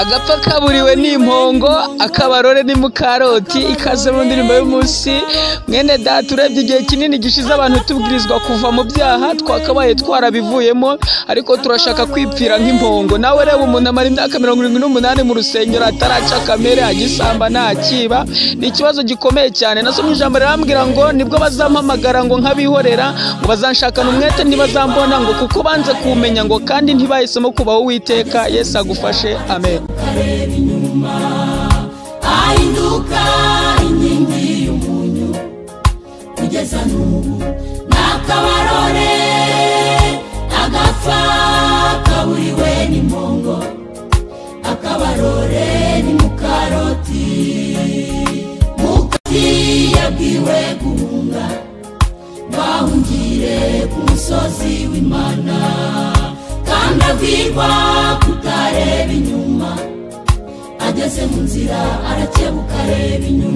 agapfa kaburiwe n'impongo akabarore ni mukaroti. Ikaze mu ndirimbo y'umunsi. Mwene data, urebye igihe kinini gishize abantu tubwirizwa kuva mu byaha, twakabaye twarabivuyemo, ariko turashaka kwipfira nk'impongo. Nawe reba umuntu amara imyaka 78 mu rusengero ataraca kamere, agisamba ntakiba. Ni ikibazo gikomeye cyane. Nasomye ijambo rirambwira ngo nibwo bazampamagara ngo nkabihorera, ngo bazanshakana umwete ntibazambona, ngo kuko banze kumenya, ngo kandi ntibahisemo kubaho Uwiteka. Yesu agufashe, amen. Ahinduka inkingi y'umunyu kugeza n'ubu n'akabarore, agapfa kaburiwe n'impongo, akabarore ni mukaroti. Mukati yabwiwe guhunga, bahungire ku musozi w'Imana, kandi abwirwa kutareba inyuma. Ageze mu nzira arakebuka areba inyuma.